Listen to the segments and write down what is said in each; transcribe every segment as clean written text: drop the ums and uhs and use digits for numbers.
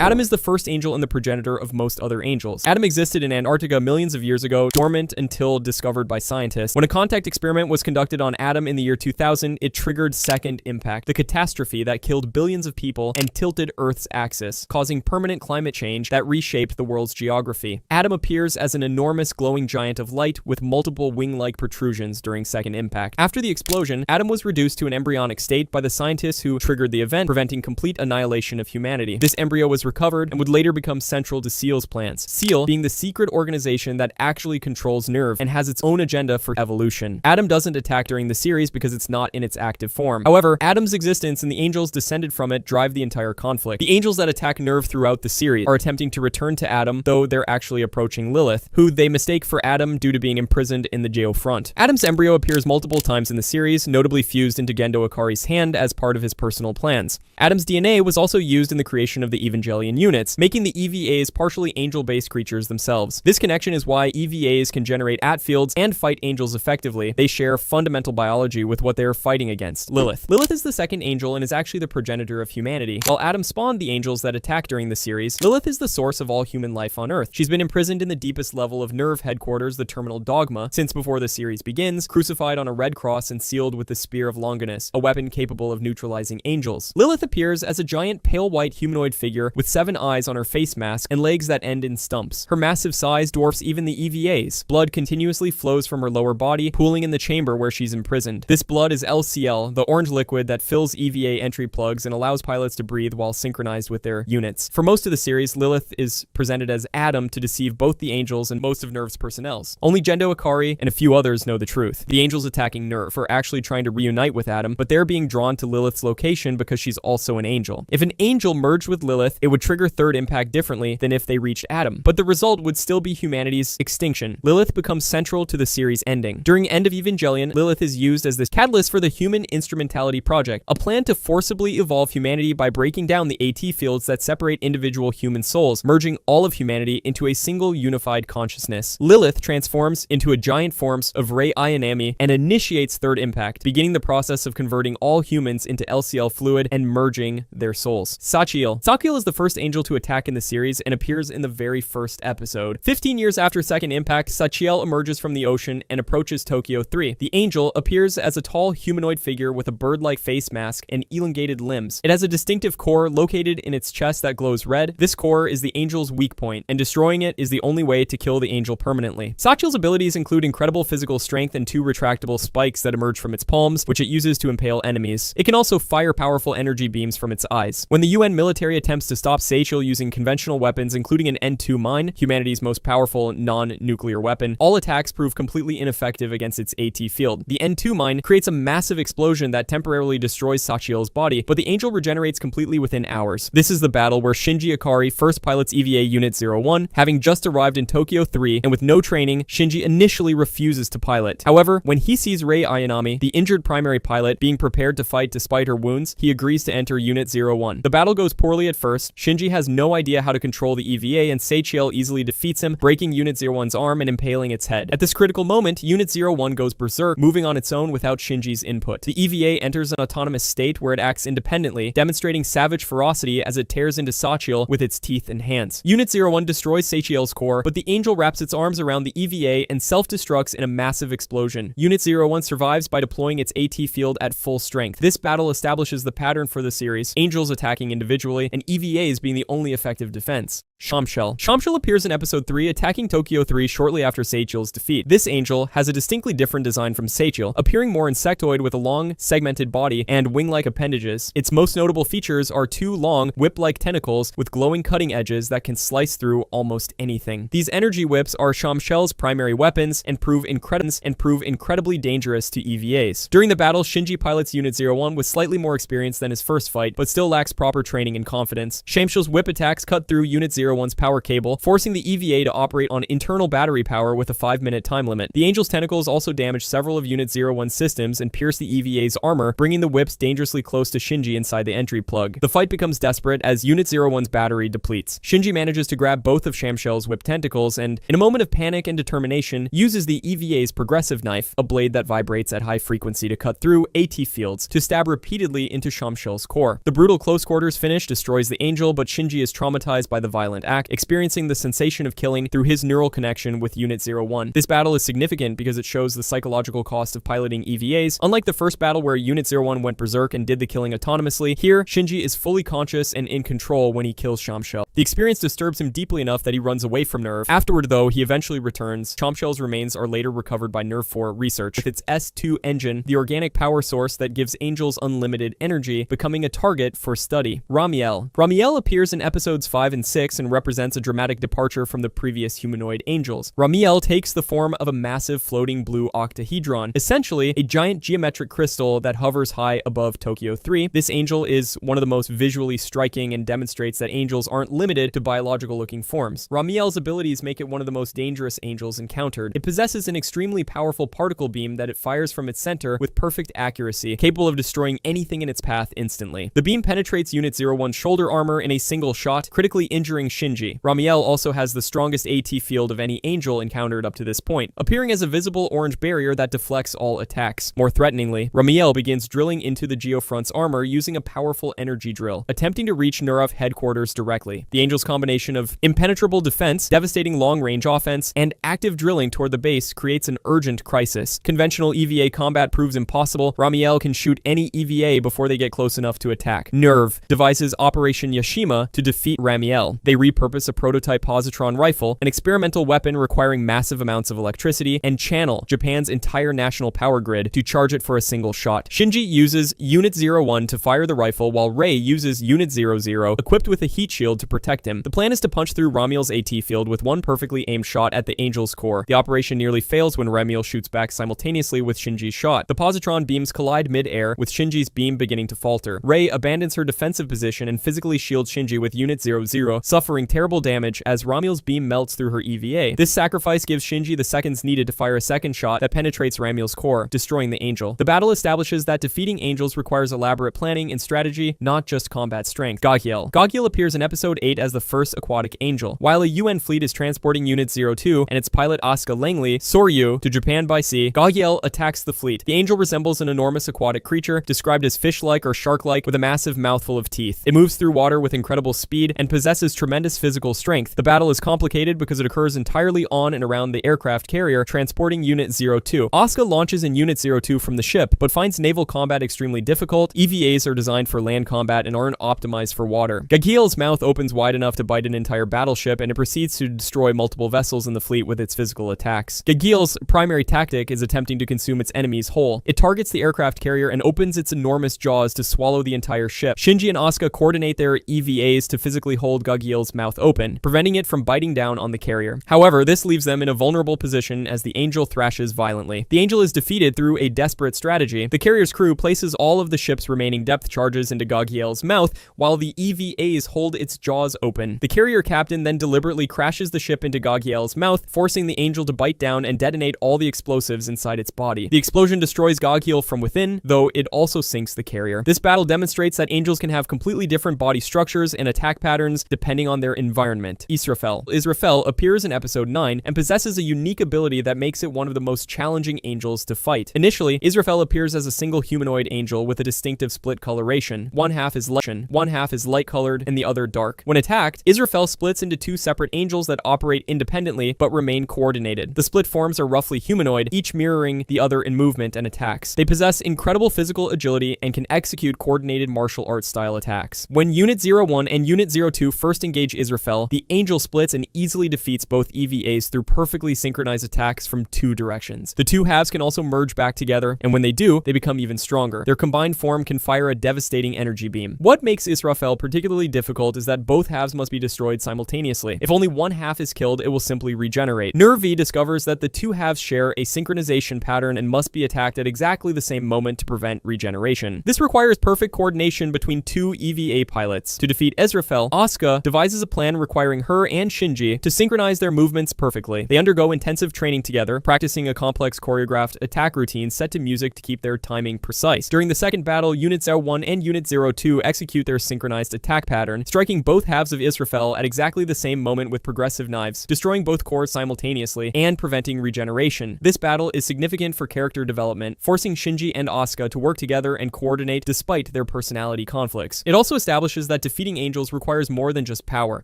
Adam is the first angel and the progenitor of most other angels. Adam existed in Antarctica millions of years ago, dormant until discovered by scientists. When a contact experiment was conducted on Adam in the year 2000, it triggered second impact, the catastrophe that killed billions of people and tilted Earth's axis, causing permanent climate change that reshaped the world's geography. Adam appears as an enormous glowing giant of light with multiple wing-like protrusions during second impact. After the explosion, Adam was reduced to an embryonic state by the scientists who triggered the event, preventing complete annihilation of humanity. This embryo was recovered and would later become central to SEAL's plans. SEAL being the secret organization that actually controls Nerve and has its own agenda for evolution. Adam doesn't attack during the series because it's not in its active form. However, Adam's existence and the angels descended from it drive the entire conflict. The angels that attack Nerve throughout the series are attempting to return to Adam, though they're actually approaching Lilith, who they mistake for Adam due to being imprisoned in the Geofront. Adam's embryo appears multiple times in the series, notably fused into Gendo Ikari's hand as part of his personal plans. Adam's DNA was also used in the creation of the Evangelion units, making the EVAs partially angel-based creatures themselves. This connection is why EVAs can generate Atfields and fight angels effectively. They share fundamental biology with what they are fighting against, Lilith. Lilith is the second angel and is actually the progenitor of humanity. While Adam spawned the angels that attack during the series, Lilith is the source of all human life on Earth. She's been imprisoned in the deepest level of Nerve headquarters, the Terminal Dogma, since before the series begins, crucified on a red cross and sealed with the Spear of Longinus, a weapon capable of neutralizing angels. Lilith appears as a giant pale white humanoid figure with 7 eyes on her face mask and legs that end in stumps. Her massive size dwarfs even the EVAs. Blood continuously flows from her lower body, pooling in the chamber where she's imprisoned. This blood is LCL, the orange liquid that fills EVA entry plugs and allows pilots to breathe while synchronized with their units. For most of the series, Lilith is presented as Adam to deceive both the angels and most of Nerve's personnel. Only Gendo Ikari and a few others know the truth. The angels attacking Nerve are actually trying to reunite with Adam, but they're being drawn to Lilith's location because she's also an angel. If an angel merged with Lilith, it would trigger third impact differently than if they reached Adam, but the result would still be humanity's extinction. Lilith becomes central to the series ending. During End of Evangelion, Lilith is used as this catalyst for the Human Instrumentality Project, a plan to forcibly evolve humanity by breaking down the AT fields that separate individual human souls, merging all of humanity into a single unified consciousness. Lilith transforms into a giant form of Rei Ayanami and initiates third impact, beginning the process of converting all humans into LCL fluid and merging their souls. Sachiel. Sachiel is the first angel to attack in the series and appears in the very first episode. 15 years after second impact, Sachiel emerges from the ocean and approaches Tokyo 3. The angel appears as a tall humanoid figure with a bird-like face mask and elongated limbs. It has a distinctive core located in its chest that glows red. This core is the angel's weak point, and destroying it is the only way to kill the angel permanently. Sachiel's abilities include incredible physical strength and 2 retractable spikes that emerge from its palms, which it uses to impale enemies. It can also fire powerful energy beams from its eyes. When the UN military attempts to stop Sachiel using conventional weapons, including an N2 mine, humanity's most powerful non-nuclear weapon, all attacks prove completely ineffective against its AT field. The N2 mine creates a massive explosion that temporarily destroys Sachiel's body, but the angel regenerates completely within hours. This is the battle where Shinji Ikari first pilots EVA Unit 01, having just arrived in Tokyo 3, and with no training, Shinji initially refuses to pilot. However, when he sees Rei Ayanami, the injured primary pilot, being prepared to fight despite her wounds, he agrees to enter Unit 01. The battle goes poorly at first. Shinji has no idea how to control the EVA, and Sachiel easily defeats him, breaking Unit 01's arm and impaling its head. At this critical moment, Unit 01 goes berserk, moving on its own without Shinji's input. The EVA enters an autonomous state where it acts independently, demonstrating savage ferocity as it tears into Sachiel with its teeth and hands. Unit 01 destroys Sachiel's core, but the angel wraps its arms around the EVA and self-destructs in a massive explosion. Unit 01 survives by deploying its AT field at full strength. This battle establishes the pattern for the series, angels attacking individually, and EVAs being the only effective defense. Shamshel. Shamshel appears in episode 3, attacking Tokyo 3 shortly after Sachiel's defeat. This angel has a distinctly different design from Sachiel, appearing more insectoid with a long, segmented body and wing-like appendages. Its most notable features are 2 long, whip-like tentacles with glowing cutting edges that can slice through almost anything. These energy whips are Shamshel's primary weapons and prove incredibly dangerous to EVAs. During the battle, Shinji pilots Unit 01 with slightly more experience than his first fight, but still lacks proper training and confidence. Shamshel's whip attacks cut through Unit 01 Unit 01's power cable, forcing the EVA to operate on internal battery power with a 5-minute time limit. The Angel's tentacles also damage several of Unit 01's systems and pierce the EVA's armor, bringing the whips dangerously close to Shinji inside the entry plug. The fight becomes desperate as Unit 01's battery depletes. Shinji manages to grab both of Shamshell's whip tentacles and, in a moment of panic and determination, uses the EVA's progressive knife, a blade that vibrates at high frequency to cut through AT fields, to stab repeatedly into Shamshell's core. The brutal close quarters finish destroys the Angel, but Shinji is traumatized by the violent act, experiencing the sensation of killing through his neural connection with Unit 01. This battle is significant because it shows the psychological cost of piloting EVAs. Unlike the first battle where Unit 01 went berserk and did the killing autonomously, here, Shinji is fully conscious and in control when he kills Shamshell. The experience disturbs him deeply enough that he runs away from NERV. Afterward, though, he eventually returns. Shamshell's remains are later recovered by NERV for research, with its S2 engine, the organic power source that gives Angels unlimited energy, becoming a target for study. Ramiel. Ramiel appears in episodes 5 and 6 and represents a dramatic departure from the previous humanoid Angels. Ramiel takes the form of a massive floating blue octahedron, essentially a giant geometric crystal that hovers high above Tokyo 3. This Angel is one of the most visually striking and demonstrates that Angels aren't limited to biological-looking forms. Ramiel's abilities make it one of the most dangerous Angels encountered. It possesses an extremely powerful particle beam that it fires from its center with perfect accuracy, capable of destroying anything in its path instantly. The beam penetrates Unit 01's shoulder armor in a single shot, critically injuring Shinji. Ramiel also has the strongest AT field of any Angel encountered up to this point, appearing as a visible orange barrier that deflects all attacks. More threateningly, Ramiel begins drilling into the Geofront's armor using a powerful energy drill, attempting to reach NERV headquarters directly. The Angel's combination of impenetrable defense, devastating long-range offense, and active drilling toward the base creates an urgent crisis. Conventional EVA combat proves impossible. Ramiel can shoot any EVA before they get close enough to attack. NERV devises Operation Yashima to defeat Ramiel. They repurpose a prototype positron rifle, an experimental weapon requiring massive amounts of electricity, and channel Japan's entire national power grid to charge it for a single shot. Shinji uses Unit 01 to fire the rifle, while Rei uses Unit 00, equipped with a heat shield, to protect him. The plan is to punch through Ramiel's AT field with one perfectly aimed shot at the Angel's core. The operation nearly fails when Ramiel shoots back simultaneously with Shinji's shot. The positron beams collide mid-air, with Shinji's beam beginning to falter. Rei abandons her defensive position and physically shields Shinji with Unit 00, suffering terrible damage as Ramiel's beam melts through her EVA. This sacrifice gives Shinji the seconds needed to fire a second shot that penetrates Ramiel's core, destroying the Angel. The battle establishes that defeating Angels requires elaborate planning and strategy, not just combat strength. Gagiel. Gagiel appears in Episode 8 as the first aquatic Angel. While a UN fleet is transporting Unit 02 and its pilot Asuka Langley, Soryu, to Japan by sea, Gagiel attacks the fleet. The Angel resembles an enormous aquatic creature, described as fish-like or shark-like, with a massive mouthful of teeth. It moves through water with incredible speed and possesses tremendous physical strength. The battle is complicated because it occurs entirely on and around the aircraft carrier transporting Unit 02. Asuka launches in Unit 02 from the ship, but finds naval combat extremely difficult. EVAs are designed for land combat and aren't optimized for water. Gagiel's mouth opens wide enough to bite an entire battleship, and it proceeds to destroy multiple vessels in the fleet with its physical attacks. Gagiel's primary tactic is attempting to consume its enemies whole. It targets the aircraft carrier and opens its enormous jaws to swallow the entire ship. Shinji and Asuka coordinate their EVAs to physically hold Gagiel's mouth open, preventing it from biting down on the carrier. However, this leaves them in a vulnerable position as the Angel thrashes violently. The Angel is defeated through a desperate strategy. The carrier's crew places all of the ship's remaining depth charges into Gagiel's mouth, while the EVAs hold its jaws open. The carrier captain then deliberately crashes the ship into Gagiel's mouth, forcing the Angel to bite down and detonate all the explosives inside its body. The explosion destroys Gagiel from within, though it also sinks the carrier. This battle demonstrates that Angels can have completely different body structures and attack patterns depending on their environment. Israfel. Israfel appears in Episode 9 and possesses a unique ability that makes it one of the most challenging Angels to fight. Initially, Israfel appears as a single humanoid Angel with a distinctive split coloration. One half is light colored and the other dark. When attacked, Israfel splits into two separate Angels that operate independently but remain coordinated. The split forms are roughly humanoid, each mirroring the other in movement and attacks. They possess incredible physical agility and can execute coordinated martial arts style attacks. When Unit 01 and Unit 02 first engage Israfel, the Angel splits and easily defeats both EVAs through perfectly synchronized attacks from two directions. The two halves can also merge back together, and when they do, they become even stronger. Their combined form can fire a devastating energy beam. What makes Israfel particularly difficult is that both halves must be destroyed simultaneously. If only one half is killed, it will simply regenerate. NERV discovers that the two halves share a synchronization pattern and must be attacked at exactly the same moment to prevent regeneration. This requires perfect coordination between two EVA pilots. To defeat Israfel, Asuka devises devises a plan requiring her and Shinji to synchronize their movements perfectly. They undergo intensive training together, practicing a complex choreographed attack routine set to music to keep their timing precise. During the second battle, Unit 01 and Unit 02 execute their synchronized attack pattern, striking both halves of Israfel at exactly the same moment with progressive knives, destroying both cores simultaneously and preventing regeneration. This battle is significant for character development, forcing Shinji and Asuka to work together and coordinate despite their personality conflicts. It also establishes that defeating angels requires more than just power.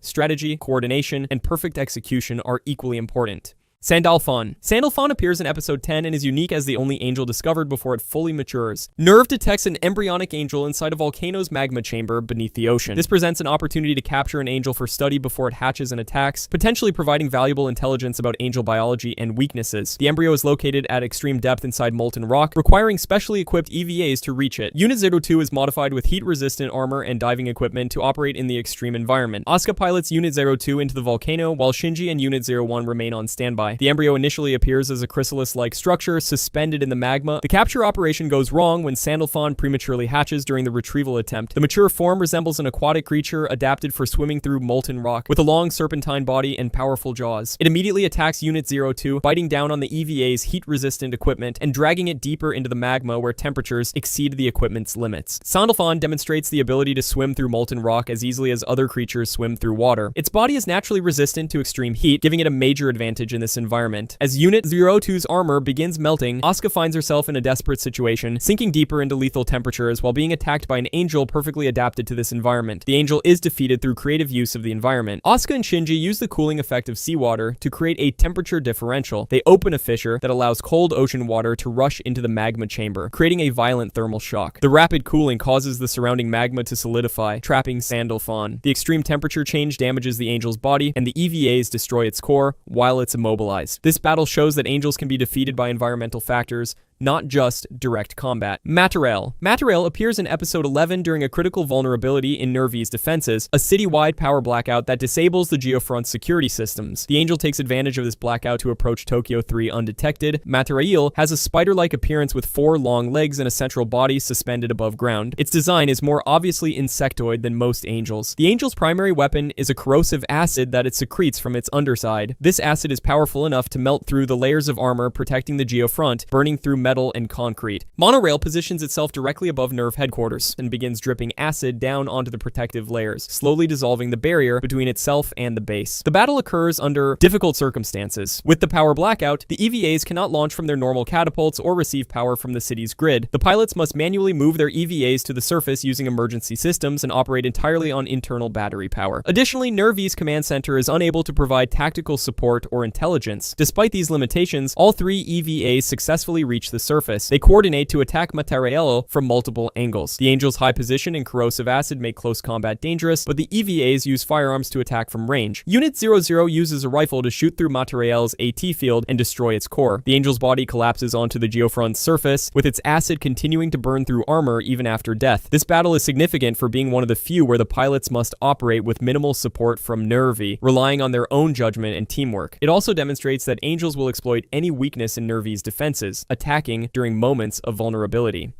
Strategy, coordination, and perfect execution are equally important. Sandalphon. Sandalphon appears in episode 10 and is unique as the only angel discovered before it fully matures. Nerve detects an embryonic angel inside a volcano's magma chamber beneath the ocean. This presents an opportunity to capture an angel for study before it hatches and attacks, potentially providing valuable intelligence about angel biology and weaknesses. The embryo is located at extreme depth inside molten rock, requiring specially equipped EVAs to reach it. Unit 02 is modified with heat-resistant armor and diving equipment to operate in the extreme environment. Asuka pilots Unit 02 into the volcano, while Shinji and Unit 01 remain on standby. The embryo initially appears as a chrysalis-like structure suspended in the magma. The capture operation goes wrong when Sandalphon prematurely hatches during the retrieval attempt. The mature form resembles an aquatic creature adapted for swimming through molten rock, with a long serpentine body and powerful jaws. It immediately attacks Unit 02, biting down on the EVA's heat-resistant equipment and dragging it deeper into the magma where temperatures exceed the equipment's limits. Sandalphon demonstrates the ability to swim through molten rock as easily as other creatures swim through water. Its body is naturally resistant to extreme heat, giving it a major advantage in this environment. As Unit 02's armor begins melting, Asuka finds herself in a desperate situation, sinking deeper into lethal temperatures while being attacked by an angel perfectly adapted to this environment. The angel is defeated through creative use of the environment. Asuka and Shinji use the cooling effect of seawater to create a temperature differential. They open a fissure that allows cold ocean water to rush into the magma chamber, creating a violent thermal shock. The rapid cooling causes the surrounding magma to solidify, trapping Sandalphon. The extreme temperature change damages the angel's body, and the EVAs destroy its core while it's immobilized. This battle shows that angels can be defeated by environmental factors, not just direct combat. Matarael. Matarael appears in episode 11 during a critical vulnerability in Nervi's defenses, a city-wide power blackout that disables the Geofront's security systems. The angel takes advantage of this blackout to approach Tokyo 3 undetected. Matarael has a spider-like appearance with 4 long legs and a central body suspended above ground. Its design is more obviously insectoid than most angels. The angel's primary weapon is a corrosive acid that it secretes from its underside. This acid is powerful enough to melt through the layers of armor protecting the Geofront, burning through metal and concrete. Monorail positions itself directly above Nerve headquarters and begins dripping acid down onto the protective layers, slowly dissolving the barrier between itself and the base. The battle occurs under difficult circumstances. With the power blackout, the EVAs cannot launch from their normal catapults or receive power from the city's grid. The pilots must manually move their EVAs to the surface using emergency systems and operate entirely on internal battery power. Additionally, Nervi's command center is unable to provide tactical support or intelligence. Despite these limitations, all 3 EVAs successfully reach the surface. They coordinate to attack Matarael from multiple angles. The angel's high position and corrosive acid make close combat dangerous, but the EVAs use firearms to attack from range. Unit 00 uses a rifle to shoot through Matarael's AT field and destroy its core. The angel's body collapses onto the Geofront's surface, with its acid continuing to burn through armor even after death. This battle is significant for being one of the few where the pilots must operate with minimal support from Nervi, relying on their own judgment and teamwork. It also demonstrates that angels will exploit any weakness in Nervi's defenses, attacking during moments of vulnerability.